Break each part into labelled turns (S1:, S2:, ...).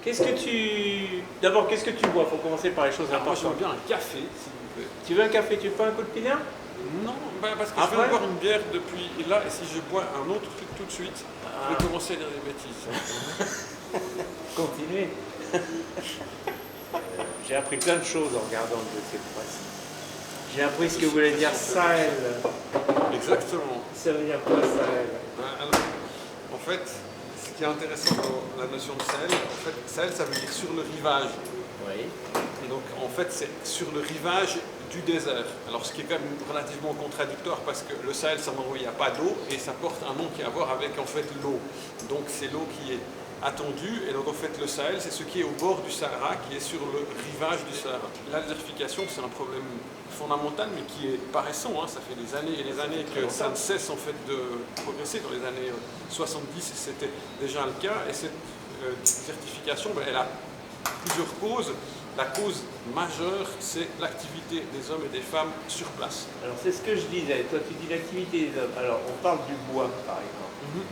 S1: Qu'est-ce que tu... D'abord, qu'est-ce que tu bois? Il faut commencer par les choses
S2: Alors, moi,
S1: importantes.
S2: j'aime bien un café, s'il vous plaît.
S1: Tu veux un café? Tu veux pas un coup de pinard?
S2: Non, parce que je
S1: Après
S2: viens de boire une bière depuis là, et si je bois un autre truc tout de suite, je vais
S1: Ah.
S2: commencer à dire des bêtises.
S1: Continuez. J'ai appris plein de choses en regardant le dossier de presse. J'ai appris ce que voulait dire Sahel.
S2: Exactement.
S1: Ça veut dire quoi Sahel?
S2: Alors, en fait, ce qui est intéressant dans la notion de Sahel, en fait, Sahel, ça veut dire sur le rivage.
S1: Oui.
S2: Et donc, en fait, c'est sur le rivage du désert. Alors, ce qui est quand même relativement contradictoire parce que le Sahel, c'est un endroit où il n'y a pas d'eau et ça porte un nom qui a à voir avec, en fait, l'eau. Donc, c'est l'eau qui est attendue. Et donc, en fait, le Sahel, c'est ce qui est au bord du Sahara, qui est sur le rivage du Sahara. La désertification, c'est un problème fondamental, mais qui est pas récent. Hein. Ça fait des années et des années que ça ne cesse, en fait, de progresser. Dans les années 70, c'était déjà le cas. Et cette désertification, elle a plusieurs causes. La cause majeure, c'est l'activité des hommes et des femmes sur place.
S1: Alors c'est ce que je disais. Toi tu dis l'activité des hommes. Alors on parle du bois par exemple.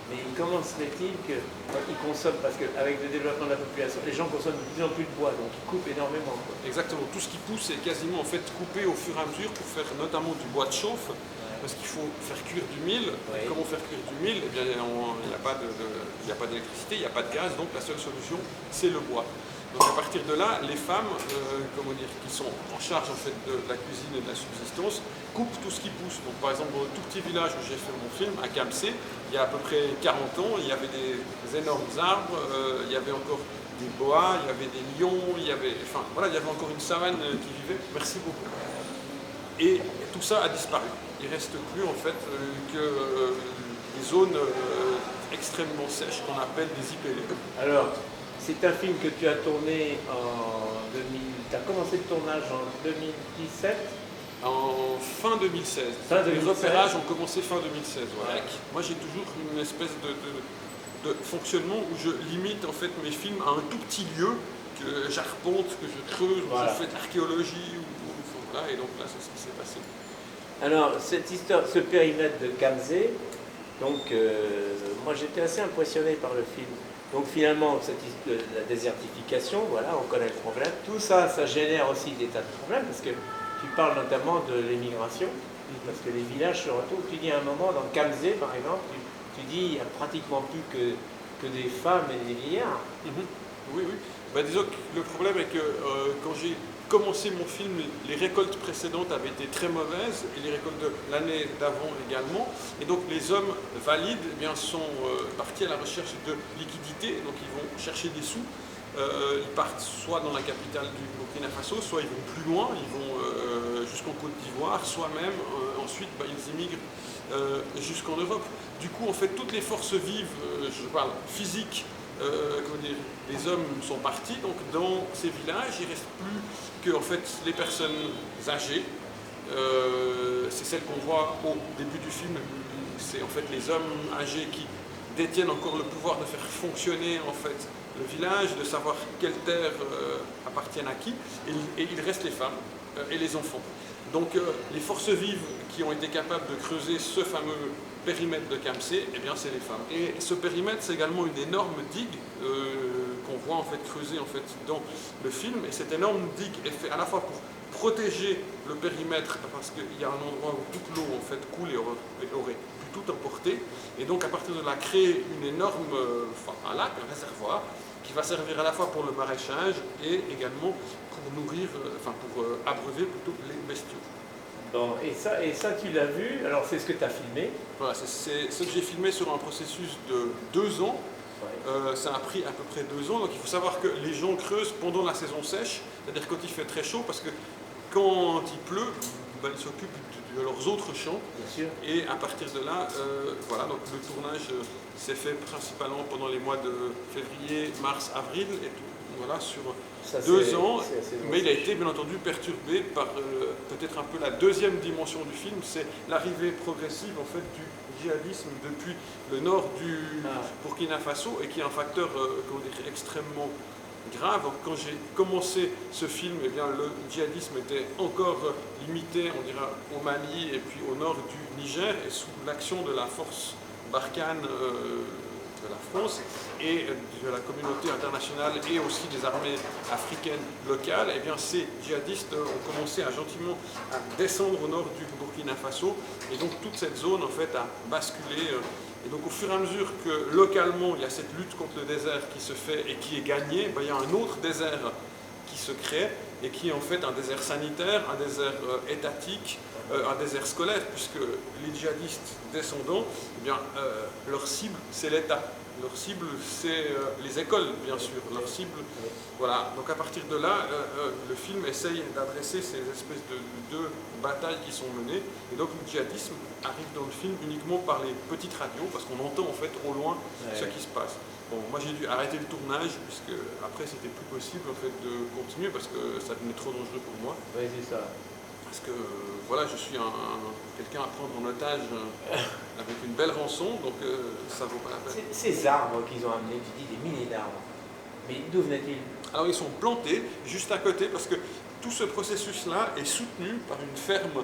S1: Mais comment se fait-il qu'ils consomment, parce qu'avec le développement de la population, les gens consomment de plus en plus de bois, donc ils coupent énormément. Quoi.
S2: Exactement. Tout ce qui pousse est quasiment en fait coupé au fur et à mesure pour faire notamment du bois de chauffe. Parce qu'il faut faire cuire du mil.
S1: Ouais.
S2: Comment faire cuire du mil? Eh bien, il n'y a pas d'électricité, il n'y a pas de gaz, donc la seule solution, c'est le bois. Donc à partir de là, les femmes, qui sont en charge en fait de la cuisine et de la subsistance, coupent tout ce qui pousse. Donc par exemple, dans le tout petit village où j'ai fait mon film, à Kamsé, il y a à peu près 40 ans, il y avait des énormes arbres, il y avait encore des bois, il y avait des lions, il y avait encore une savane qui vivait. Merci beaucoup. Et tout ça a disparu. Il ne reste plus en fait que des zones extrêmement sèches qu'on appelle des IPL.
S1: Alors, c'est un film que tu as tourné en 2000. Tu as commencé le tournage en 2017.
S2: En fin 2016.
S1: Fin 2016.
S2: Les repérages ont commencé fin 2016. Voilà. Ouais. Moi, j'ai toujours une espèce de fonctionnement où je limite en fait mes films à un tout petit lieu que j'arpente, que je creuse, où je fais de l'archéologie. Voilà, et donc là, c'est ce qui s'est passé.
S1: Alors, cette histoire, ce périmètre de Kamsé, donc moi j'étais assez impressionné par le film. Donc finalement, la désertification, voilà, on connaît le problème. Tout ça, ça génère aussi des tas de problèmes, parce que tu parles notamment de l'émigration, parce que les villages se retrouvent. Tu dis à un moment, dans Kamsé par exemple, tu dis il n'y a pratiquement plus que des femmes et des vieillards.
S2: Oui, oui. Disons que le problème est que quand j'ai commencé mon film, les récoltes précédentes avaient été très mauvaises et les récoltes de l'année d'avant également. Et donc les hommes valides sont partis à la recherche de liquidités, donc ils vont chercher des sous. Ils partent soit dans la capitale du Burkina Faso, soit ils vont plus loin, ils vont jusqu'en Côte d'Ivoire, soit même ensuite ils immigrent jusqu'en Europe. Du coup, en fait, toutes les forces vives, je parle physiques, les hommes sont partis, donc dans ces villages, il ne reste plus que en fait, les personnes âgées. C'est celles qu'on voit au début du film. C'est en fait les hommes âgés qui détiennent encore le pouvoir de faire fonctionner en fait, le village, de savoir quelles terres appartiennent à qui, et il reste les femmes et les enfants. Donc les forces vives qui ont été capables de creuser ce fameux périmètre de Kamsé, eh bien c'est les femmes. Et ce périmètre, c'est également une énorme digue qu'on voit en fait creuser en fait dans le film. Et cette énorme digue est faite à la fois pour protéger le périmètre, parce qu'il y a un endroit où toute l'eau en fait coule et aurait pu tout emporter. Et donc à partir de là, créer une énorme, un lac, un réservoir, qui va servir à la fois pour le maraîchage et également pour nourrir, pour abreuver plutôt les bestiaux.
S1: Bon, et ça tu l'as vu, alors c'est ce que tu as filmé.
S2: Voilà, c'est ce que j'ai filmé sur un processus de 2 ans. Ouais. Ça a pris à peu près 2 ans, donc il faut savoir que les gens creusent pendant la saison sèche, c'est-à-dire quand il fait très chaud, parce que quand il pleut, ils s'occupent de leurs autres champs.
S1: Bien sûr.
S2: Et à partir de là, voilà, donc le tournage s'est fait principalement pendant les mois de février, mars, avril, et tout, voilà, sur ça, 2 ans. Mais il a été bien entendu perturbé par peut-être un peu la deuxième dimension du film, c'est l'arrivée progressive en fait du djihadisme depuis le nord du Burkina Faso, et qui est un facteur extrêmement grave. Quand j'ai commencé ce film, eh bien, le djihadisme était encore limité, on dira, au Mali et puis au nord du Niger, et sous l'action de la force Barkhane de la France et de la communauté internationale et aussi des armées africaines locales, eh bien ces djihadistes ont commencé à gentiment à descendre au nord du Burkina Faso et donc toute cette zone en fait a basculé. Et donc au fur et à mesure que localement il y a cette lutte contre le désert qui se fait et qui est gagnée, ben, il y a un autre désert qui se crée et qui est en fait un désert sanitaire, un désert étatique, un désert scolaire, puisque les djihadistes descendants, eh bien, leur cible c'est l'État, leur cible c'est les écoles bien sûr, leur cible, voilà. Donc à partir de là, le film essaye d'adresser ces espèces de deux batailles qui sont menées, et donc le djihadisme arrive dans le film uniquement par les petites radios, parce qu'on entend en fait au loin ce qui se passe. Bon, moi j'ai dû arrêter le tournage, puisque après c'était plus possible en fait de continuer, parce que ça devenait trop dangereux pour moi.
S1: Oui, c'est ça.
S2: Parce que voilà, je suis quelqu'un à prendre en otage avec une belle rançon, donc ça vaut pas la peine.
S1: Ces arbres qu'ils ont amenés, tu dis des milliers d'arbres, mais d'où venaient-ils?
S2: Alors ils sont plantés juste à côté, parce que tout ce processus-là est soutenu par une ferme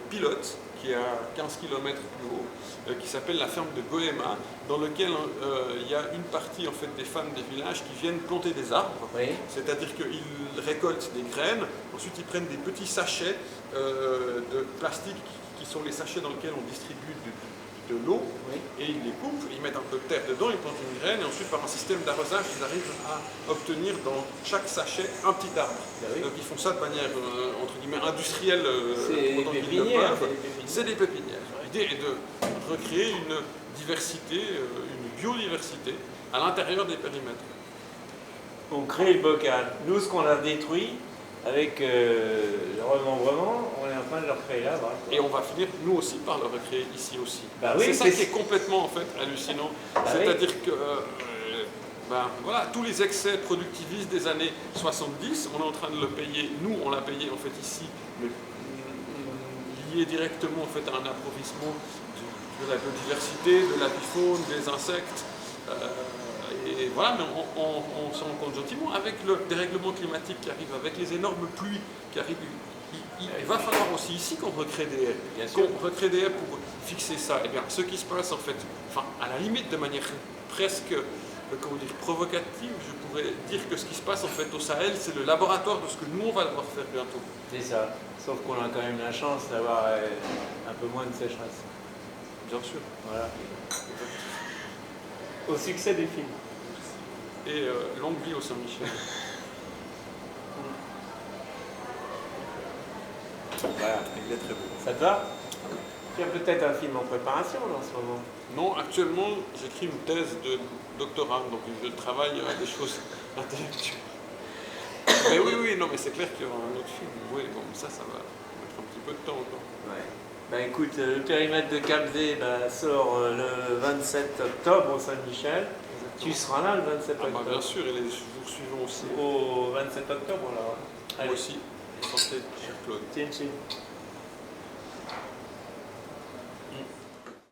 S2: pilote qui est à 15 km plus haut, qui s'appelle la ferme de Goema, dans lequel il y a une partie en fait, des femmes des villages qui viennent planter des arbres,
S1: Oui.
S2: c'est-à-dire qu'ils récoltent des graines, ensuite ils prennent des petits sachets de plastique qui sont les sachets dans lesquels on distribue de l'eau,
S1: Oui.
S2: et ils les coupent, ils mettent un peu de terre dedans, ils plantent une graine, et ensuite par un système d'arrosage, ils arrivent à obtenir dans chaque sachet un petit arbre.
S1: Ben oui.
S2: Donc ils font ça de manière entre guillemets industrielle,
S1: C'est
S2: autant
S1: des
S2: qu'ils le
S1: pépinières.
S2: peuvent. C'est des pépinières. L'idée est de recréer une diversité, une biodiversité à l'intérieur des périmètres.
S1: On crée le bocal. Nous, ce qu'on a détruit avec le remembrement, on est en train de le recréer là-bas.
S2: Et on va finir, nous aussi, par le recréer ici aussi.
S1: Bah oui,
S2: c'est ça qui est complètement en fait hallucinant.
S1: Bah
S2: C'est-à-dire que ben, voilà, tous les excès productivistes des années 70, on est en train de le payer, nous on l'a payé en fait ici, mais lié directement en fait, à un appauvrissement de la biodiversité, de la vie faune, des insectes. Et voilà, mais on s'en rend compte gentiment avec le dérèglement climatique qui arrive, avec les énormes pluies qui arrivent. Il va falloir aussi ici qu'on recrée des haies. Qu'on recrée des haies pour fixer ça. Et bien, ce qui se passe en fait, enfin, à la limite de manière presque comment dire, provocative, je pourrais dire que ce qui se passe en fait au Sahel, c'est le laboratoire de ce que nous on va devoir faire bientôt.
S1: C'est ça. Sauf qu'on a quand même la chance d'avoir un peu moins de sécheresse.
S2: Bien sûr.
S1: Voilà. Au succès du film.
S2: Et longue vie au Saint-Michel.
S1: Voilà.
S2: Il est très beau.
S1: Ça te va? Tu as peut-être un film en préparation là, en ce moment?
S2: Non, actuellement, j'écris une thèse de doctorat, donc je travaille à des choses intellectuelles. Mais oui, non, mais c'est clair qu'il y aura un autre film. Oui, bon, ça va mettre un petit peu de temps encore.
S1: Ouais. Ben écoute, le périmètre de Camzé sort le 27 octobre au Saint-Michel. Tu seras là le 27 octobre?
S2: Bien sûr, et les jours suivants aussi.
S1: Au 27 octobre, là.
S2: Moi aussi, santé, cher Claude.
S1: Tiens.